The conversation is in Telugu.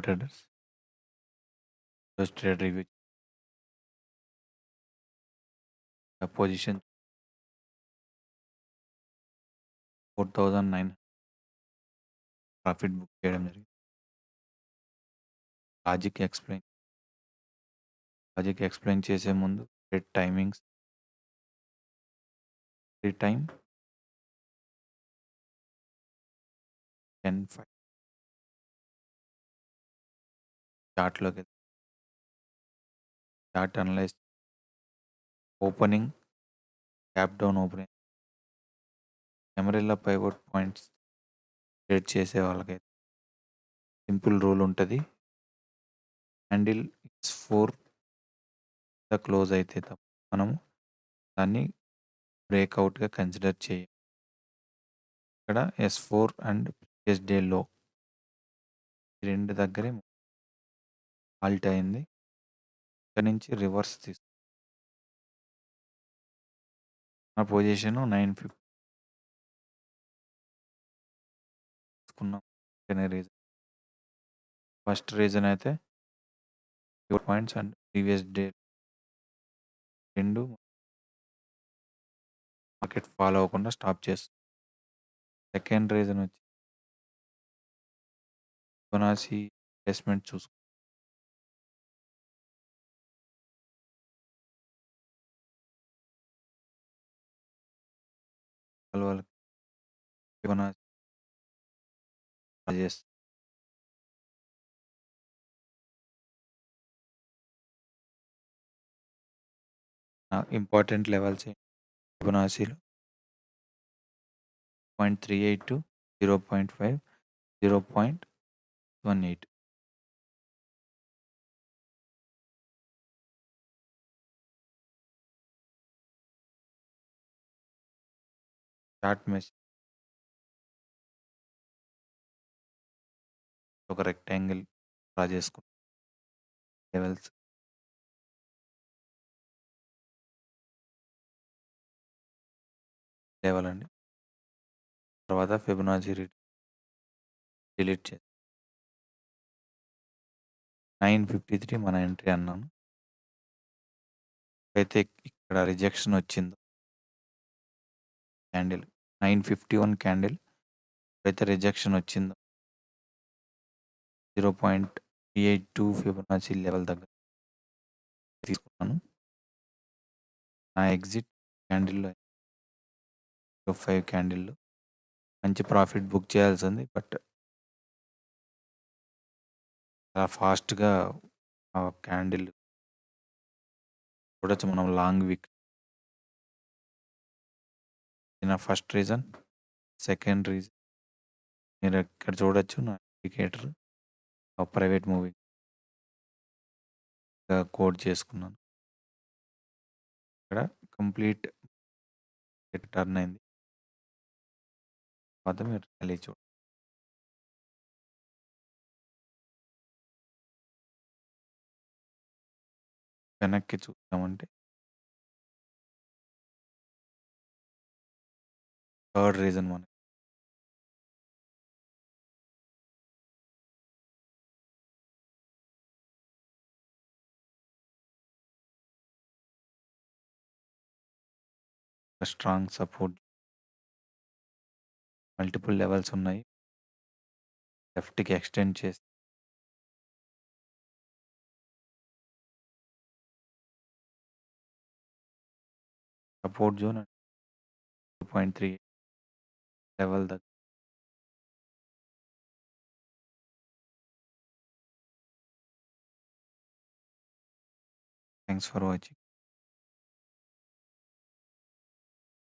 ట్రేడర్స్. ఈరోజు trade review position 4,900 profit book చేయడం జరిగింది. లాజిక్ ఎక్స్‌ప్లెయిన్ చేసే ముందు ట్రేడ్ టైమింగ్స్, ఫ్రీ టైమ్ 10:05 చార్ట్‌లోకెళ్తే chart analyze opening, gap down opening, camarilla pivot points trade చేసే వాళ్ళకైతే సింపుల్ రూల్ ఉంటది. హ్యాండిల్ X4 క్లోజ్ అయితే తప్ప మనము దాన్ని బ్రేక్అవుట్‌గా కన్సిడర్ చేయం. ఇక్కడ S4 అండ్ ప్రీవియస్ డే లో ఈ 2 దగ్గరే హాల్ట్ అయింది. ఇక్కడ నుంచి రివర్స్ నా పొజిషన్ 950 తీసుకున్నాం. రీజన్ ఫస్ట్ రీజన్ అయితే 4 points and previous day 2 market follow అవ్వకుండా స్టాప్ చేస్తుంది. సెకండ్ రీజన్ వచ్చి ఫిబొనాచి ప్లేస్మెంట్ చూసుకుంటాం. వాళ్ళకి ఫిబొనాచి చేస్తుంది. ఇంపార్టెంట్ లెవెల్స్ ఫిబొనాచిలో 0.38 టు 0.5, 0.18. చార్ట్ మెసేజ్ ఒక రెక్టాంగిల్ డ్రా చేసుకుంటాం. లెవెల్స్ లెవెల్ అండి. తర్వాత ఫిబొనాచి డిలీట్ చేసి 953 మన ఎంట్రీ అన్నాను. అయితే ఇక్కడ రిజెక్షన్ వచ్చిందో క్యాండిల్ 951 క్యాండిల్ అయితే రిజెక్షన్ వచ్చిందో 0.382 ఫిబొనాచి లెవెల్ దగ్గర తీసుకున్నాను. నా ఎగ్జిట్ క్యాండిల్లో 5 క్యాండిల్లో మంచి ప్రాఫిట్ బుక్ చేయాల్సింది. బట్ చాలా ఫాస్ట్గా ఆ క్యాండిల్ చూడొచ్చు మనం లాంగ్ వీక్. నా ఫస్ట్ రీజన్. సెకండ్ రీజన్ మీరు ఇక్కడ చూడొచ్చు నా ఇండికేటర్ ప్రైవేట్ మూవీ కోడ్ చేసుకున్నాను. ఇక్కడ కంప్లీట్ టర్న్ అయింది. తర్వాత మీరు ర్యాలీ చూడండి. వెనక్కి చూద్దామంటే థర్డ్ రీజన్ మనకి స్ట్రాంగ్ సపోర్ట్ మల్టిపుల్ లెవెల్స్ ఉన్నాయి. లెఫ్ట్కి ఎక్స్టెండ్ చేసి సపోర్ట్ జోన్ 2.3 లెవెల్ దగ్గర థ్యాంక్స్ ఫర్ వాచింగ్.